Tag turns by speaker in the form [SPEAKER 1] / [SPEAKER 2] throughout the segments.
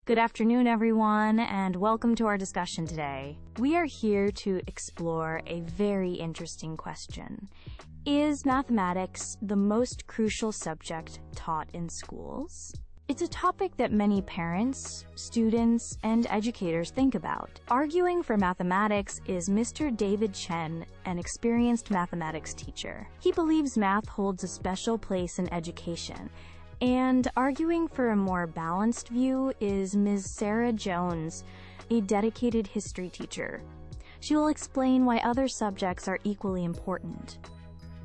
[SPEAKER 1] Good afternoon, everyone, and welcome to our discussion today. We are here to explore a very interesting question. Is mathematics the most crucial subject taught in schools? It's a topic that many parents, students, and educators think about. Arguing for mathematics is Mr. David Chen, an experienced mathematics teacher. He believes math holds a special place in education. And arguing for a more balanced view is Ms. Sarah Jones, a dedicated history teacher. She will explain why other subjects are equally important.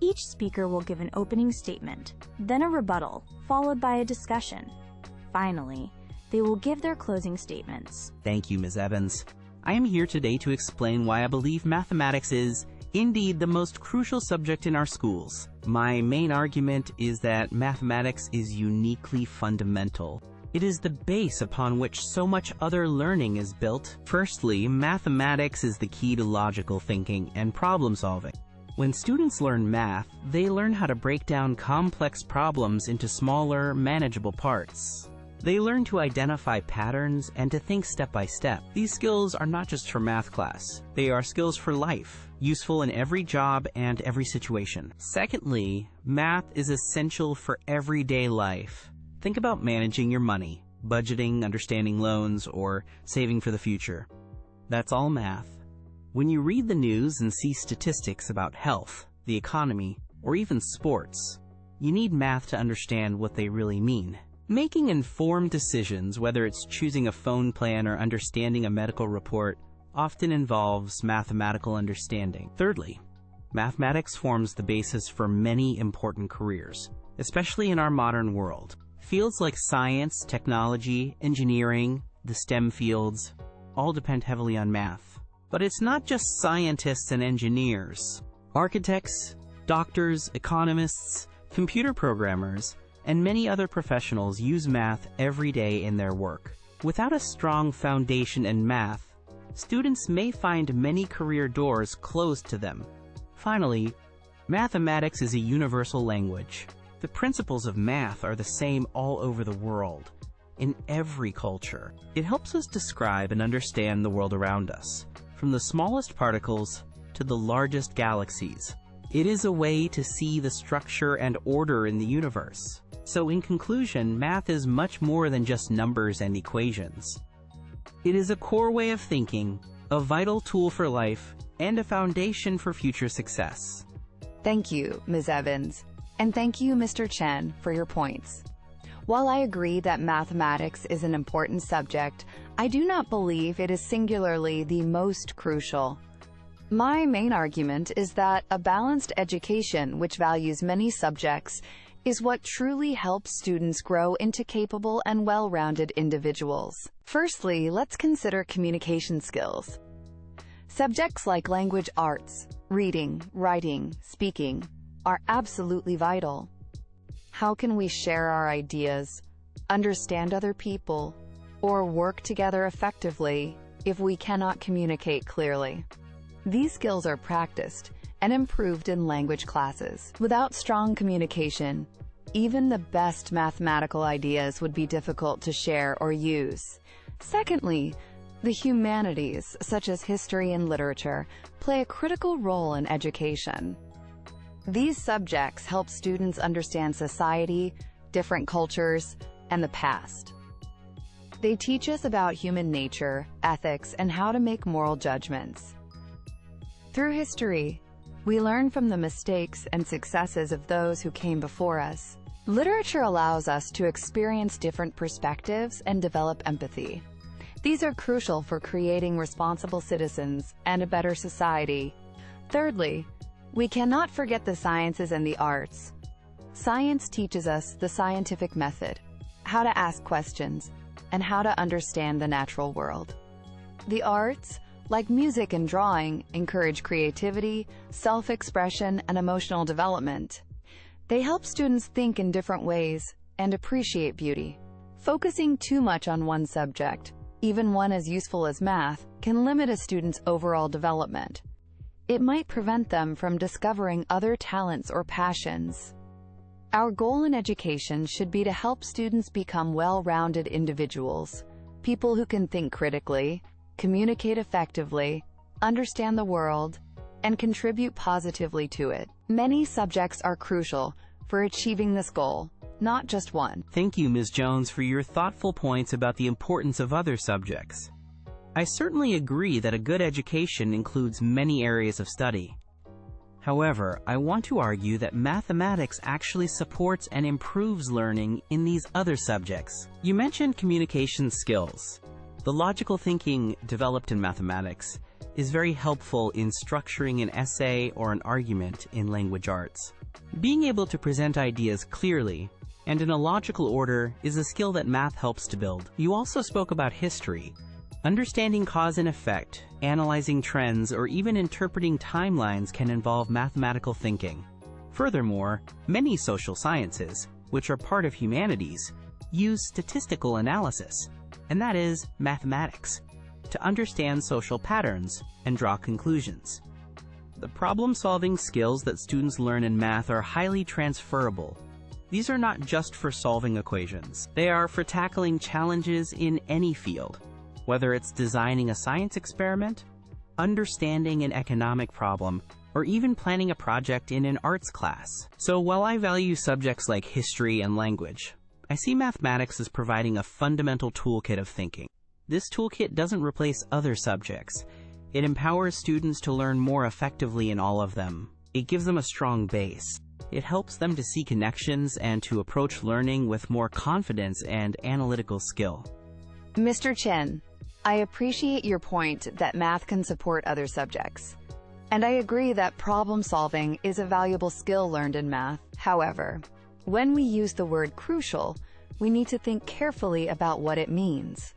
[SPEAKER 1] Each speaker will give an opening statement, then a rebuttal, followed by a discussion. Finally, they will give their closing statements.
[SPEAKER 2] Thank you, Ms. Evans. I am here today to explain why I believe mathematics is, indeed, the most crucial subject in our schools. My main argument is that mathematics is uniquely fundamental. It is the base upon which so much other learning is built. Firstly, mathematics is the key to logical thinking and problem solving. When students learn math, they learn how to break down complex problems into smaller, manageable parts. They learn to identify patterns and to think step by step. These skills are not just for math class. They are skills for life, useful in every job and every situation. Secondly, math is essential for everyday life. Think about managing your money, budgeting, understanding loans, or saving for the future. That's all math. When you read the news and see statistics about health, the economy, or even sports, you need math to understand what they really mean. Making informed decisions, whether it's choosing a phone plan or understanding a medical report, often involves mathematical understanding. Thirdly, mathematics forms the basis for many important careers, especially in our modern world. Fields like science, technology, engineering, the STEM fields, all depend heavily on math. But it's not just scientists and engineers. Architects, doctors, economists, computer programmers, and many other professionals use math every day in their work. Without a strong foundation in math, students may find many career doors closed to them. Finally, mathematics is a universal language. The principles of math are the same all over the world, in every culture. It helps us describe and understand the world around us, from the smallest particles to the largest galaxies. It is a way to see the structure and order in the universe. So in conclusion, math is much more than just numbers and equations. It is a core way of thinking, a vital tool for life, and a foundation for future success.
[SPEAKER 3] Thank you, Ms. Evans, and thank you, Mr. Chen, for your points. While I agree that mathematics is an important subject, I do not believe it is singularly the most crucial. My main argument is that a balanced education which values many subjects is what truly helps students grow into capable and well-rounded individuals. Firstly, let's consider communication skills. Subjects like language arts, reading, writing, speaking, are absolutely vital. How can we share our ideas, understand other people, or work together effectively if we cannot communicate clearly? These skills are practiced and improved in language classes. Without strong communication, even the best mathematical ideas would be difficult to share or use. Secondly, the humanities, such as history and literature, play a critical role in education. These subjects help students understand society, different cultures, and the past. They teach us about human nature, ethics, and how to make moral judgments. Through history, we learn from the mistakes and successes of those who came before us. Literature allows us to experience different perspectives and develop empathy. These are crucial for creating responsible citizens and a better society. Thirdly, we cannot forget the sciences and the arts. Science teaches us the scientific method, how to ask questions, and how to understand the natural world. The arts, like music and drawing, encourage creativity, self-expression, and emotional development. They help students think in different ways and appreciate beauty. Focusing too much on one subject, even one as useful as math, can limit a student's overall development. It might prevent them from discovering other talents or passions. Our goal in education should be to help students become well-rounded individuals, People who can think critically, communicate effectively, understand the world, and contribute positively to it. Many subjects are crucial for achieving this goal, not just one.
[SPEAKER 2] Thank you, Ms. Jones, for your thoughtful points about the importance of other subjects. I certainly agree that a good education includes many areas of study. However, I want to argue that mathematics actually supports and improves learning in these other subjects. You mentioned communication skills. The logical thinking developed in mathematics is very helpful in structuring an essay or an argument in language arts. Being able to present ideas clearly and in a logical order is a skill that math helps to build. You also spoke about history. Understanding cause and effect, analyzing trends, or even interpreting timelines can involve mathematical thinking. Furthermore, many social sciences, which are part of humanities, use statistical analysis, and that is mathematics, to understand social patterns and draw conclusions. The problem-solving skills that students learn in math are highly transferable. These are not just for solving equations. They are for tackling challenges in any field, whether it's designing a science experiment, understanding an economic problem, or even planning a project in an arts class. So while I value subjects like history and language, I see mathematics as providing a fundamental toolkit of thinking. This toolkit doesn't replace other subjects. It empowers students to learn more effectively in all of them. It gives them a strong base. It helps them to see connections and to approach learning with more confidence and analytical skill.
[SPEAKER 3] Mr. Chen, I appreciate your point that math can support other subjects. And I agree that problem-solving is a valuable skill learned in math. However, when we use the word crucial, we need to think carefully about what it means.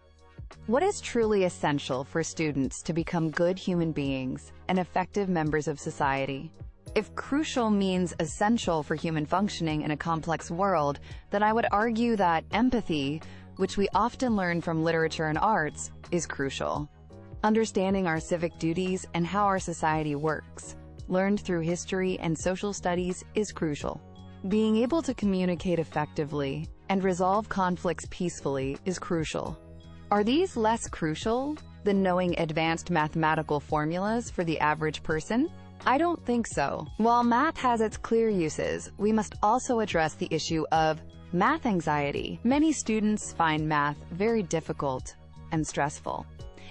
[SPEAKER 3] What is truly essential for students to become good human beings and effective members of society? If crucial means essential for human functioning in a complex world, then I would argue that empathy, which we often learn from literature and arts, is crucial. Understanding our civic duties and how our society works, learned through history and social studies, is crucial. Being able to communicate effectively and resolve conflicts peacefully is crucial. Are these less crucial than knowing advanced mathematical formulas for the average person? I don't think so. While math has its clear uses, we must also address the issue of math anxiety. Many students find math very difficult and stressful.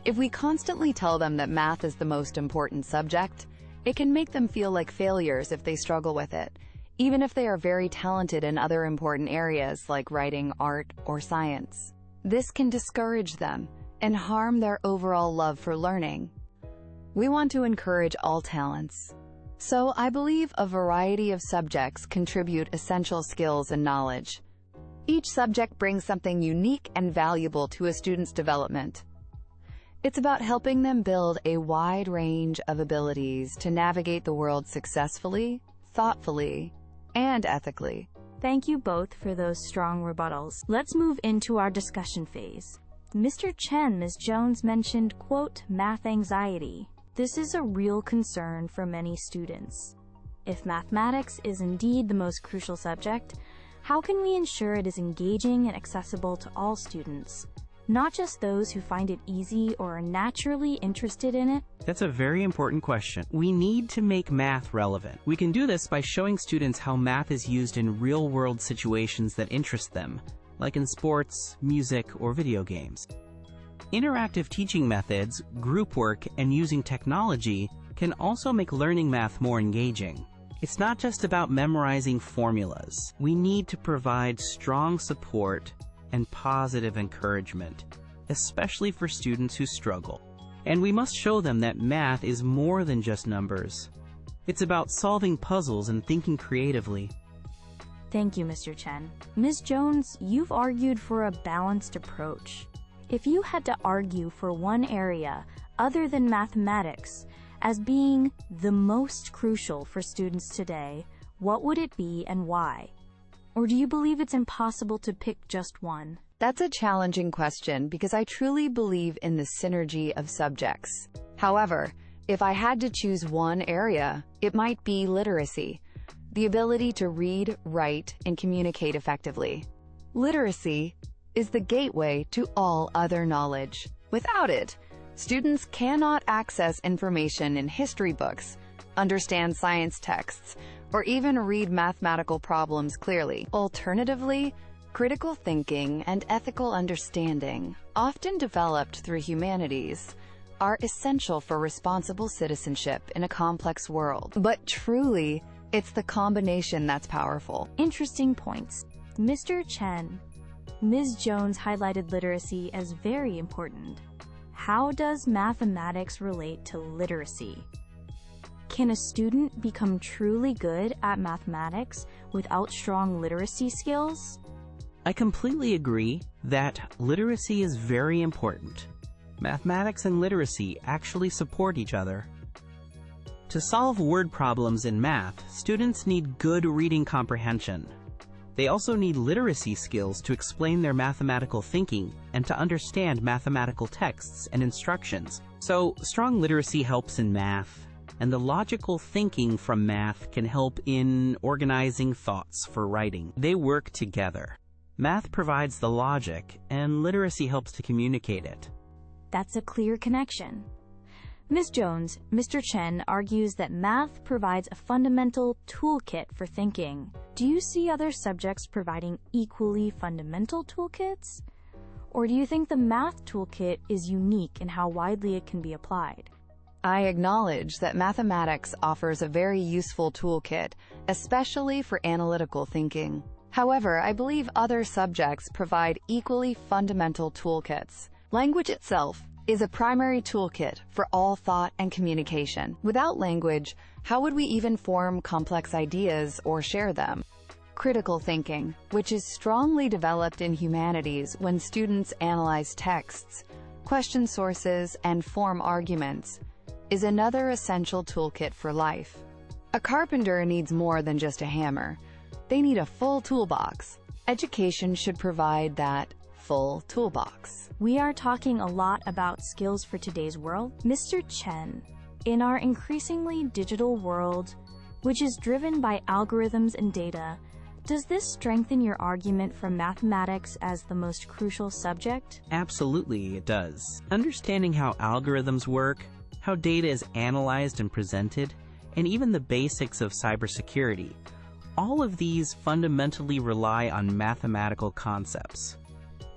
[SPEAKER 3] If we constantly tell them that math is the most important subject, it can make them feel like failures if they struggle with it, even if they are very talented in other important areas like writing, art, or science. This can discourage them and harm their overall love for learning. We want to encourage all talents. So I believe a variety of subjects contribute essential skills and knowledge. Each subject brings something unique and valuable to a student's development. It's about helping them build a wide range of abilities to navigate the world successfully, thoughtfully, and ethically.
[SPEAKER 1] Thank you both for those strong rebuttals. Let's move into our discussion phase. Mr. Chen, Ms. Jones mentioned, quote, math anxiety. This is a real concern for many students. If mathematics is indeed the most crucial subject, how can we ensure it is engaging and accessible to all students, not just those who find it easy or are naturally interested in it?
[SPEAKER 2] That's a very important question. We need to make math relevant. We can do this by showing students how math is used in real-world situations that interest them, like in sports, music, or video games. Interactive teaching methods, group work, and using technology can also make learning math more engaging. It's not just about memorizing formulas. We need to provide strong support and positive encouragement, especially for students who struggle. And we must show them that math is more than just numbers. It's about solving puzzles and thinking creatively.
[SPEAKER 1] Thank you, Mr. Chen. Ms. Jones, you've argued for a balanced approach. If you had to argue for one area other than mathematics as being the most crucial for students today, what would it be and why? Or do you believe it's impossible to pick just one?
[SPEAKER 3] That's a challenging question because I truly believe in the synergy of subjects. However, if I had to choose one area, it might be literacy, the ability to read, write, and communicate effectively. Literacy is the gateway to all other knowledge. Without it, students cannot access information in history books, understand science texts, or even read mathematical problems clearly. Alternatively, critical thinking and ethical understanding, often developed through humanities, are essential for responsible citizenship in a complex world. But truly, it's the combination that's powerful.
[SPEAKER 1] Interesting points. Mr. Chen. Ms. Jones highlighted literacy as very important. How does mathematics relate to literacy? Can a student become truly good at mathematics without strong literacy skills?
[SPEAKER 2] I completely agree that literacy is very important. Mathematics and literacy actually support each other. To solve word problems in math, students need good reading comprehension. They also need literacy skills to explain their mathematical thinking and to understand mathematical texts and instructions. So, strong literacy helps in math, and the logical thinking from math can help in organizing thoughts for writing. They work together. Math provides the logic, and literacy helps to communicate it.
[SPEAKER 1] That's a clear connection. Ms. Jones, Mr. Chen argues that math provides a fundamental toolkit for thinking. Do you see other subjects providing equally fundamental toolkits? Or do you think the math toolkit is unique in how widely it can be applied?
[SPEAKER 3] I acknowledge that mathematics offers a very useful toolkit, especially for analytical thinking. However, I believe other subjects provide equally fundamental toolkits. Language itself is a primary toolkit for all thought and communication. Without language, how would we even form complex ideas or share them? Critical thinking, which is strongly developed in humanities when students analyze texts, question sources, and form arguments, is another essential toolkit for life. A carpenter needs more than just a hammer. They need a full toolbox. Education should provide that full toolbox.
[SPEAKER 1] We are talking a lot about skills for today's world. Mr. Chen, in our increasingly digital world, which is driven by algorithms and data, does this strengthen your argument for mathematics as the most crucial subject?
[SPEAKER 2] Absolutely, it does. Understanding how algorithms work, how data is analyzed and presented, and even the basics of cybersecurity, all of these fundamentally rely on mathematical concepts.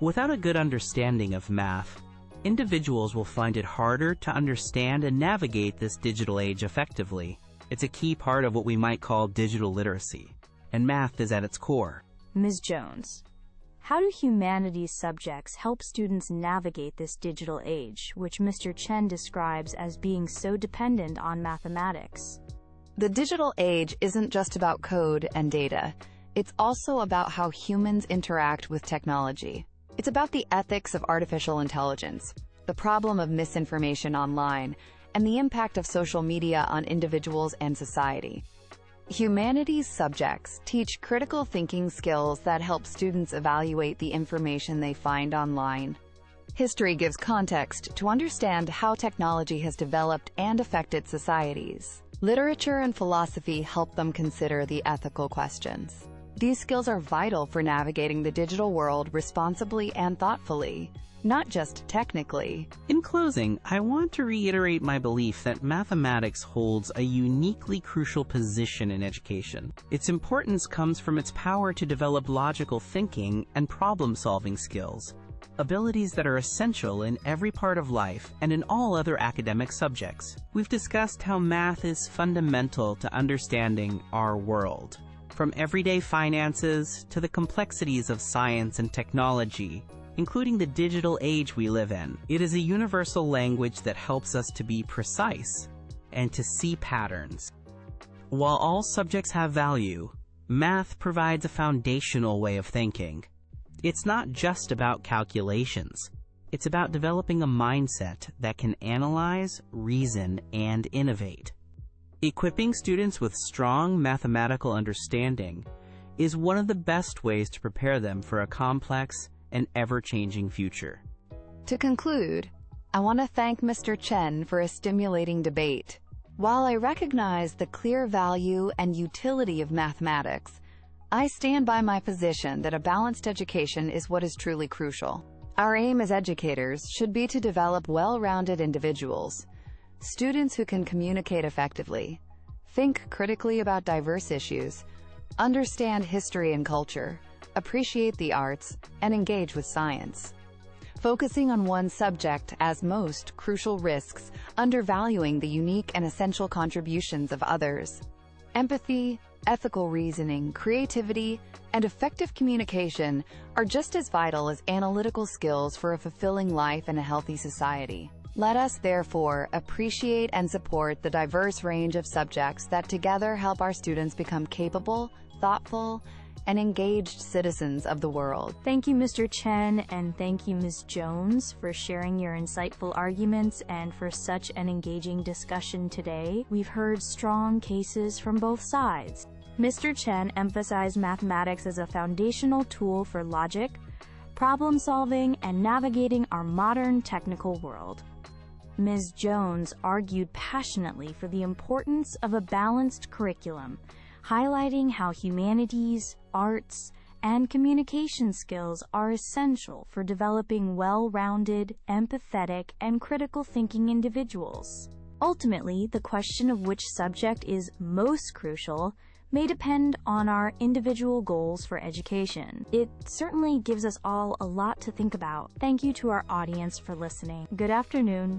[SPEAKER 2] Without a good understanding of math, individuals will find it harder to understand and navigate this digital age effectively. It's a key part of what we might call digital literacy, and math is at its core.
[SPEAKER 1] Ms. Jones, how do humanities subjects help students navigate this digital age, which Mr. Chen describes as being so dependent on mathematics?
[SPEAKER 3] The digital age isn't just about code and data. It's also about how humans interact with technology. It's about the ethics of artificial intelligence, the problem of misinformation online, and the impact of social media on individuals and society. Humanities subjects teach critical thinking skills that help students evaluate the information they find online. History gives context to understand how technology has developed and affected societies. Literature and philosophy help them consider the ethical questions. These skills are vital for navigating the digital world responsibly and thoughtfully, not just technically.
[SPEAKER 2] In closing, I want to reiterate my belief that mathematics holds a uniquely crucial position in education. Its importance comes from its power to develop logical thinking and problem-solving skills, abilities that are essential in every part of life and in all other academic subjects. We've discussed how math is fundamental to understanding our world. From everyday finances to the complexities of science and technology, including the digital age we live in, it is a universal language that helps us to be precise and to see patterns. While all subjects have value, math provides a foundational way of thinking. It's not just about calculations. It's about developing a mindset that can analyze, reason, and innovate. Equipping students with strong mathematical understanding is one of the best ways to prepare them for a complex and ever-changing future.
[SPEAKER 3] To conclude, I want to thank Mr. Chen for a stimulating debate. While I recognize the clear value and utility of mathematics, I stand by my position that a balanced education is what is truly crucial. Our aim as educators should be to develop well-rounded individuals, students who can communicate effectively, think critically about diverse issues, understand history and culture, appreciate the arts, and engage with science. Focusing on one subject as most crucial risks undervaluing the unique and essential contributions of others. Empathy, ethical reasoning, creativity, and effective communication are just as vital as analytical skills for a fulfilling life and a healthy society. Let us, therefore, appreciate and support the diverse range of subjects that together help our students become capable, thoughtful, and engaged citizens of the world.
[SPEAKER 1] Thank you, Mr. Chen, and thank you, Ms. Jones, for sharing your insightful arguments and for such an engaging discussion today. We've heard strong cases from both sides. Mr. Chen emphasized mathematics as a foundational tool for logic, problem-solving, and navigating our modern technical world. Ms. Jones argued passionately for the importance of a balanced curriculum, highlighting how humanities, arts, and communication skills are essential for developing well-rounded, empathetic, and critical thinking individuals. Ultimately, the question of which subject is most crucial may depend on our individual goals for education. It certainly gives us all a lot to think about. Thank you to our audience for listening. Good afternoon.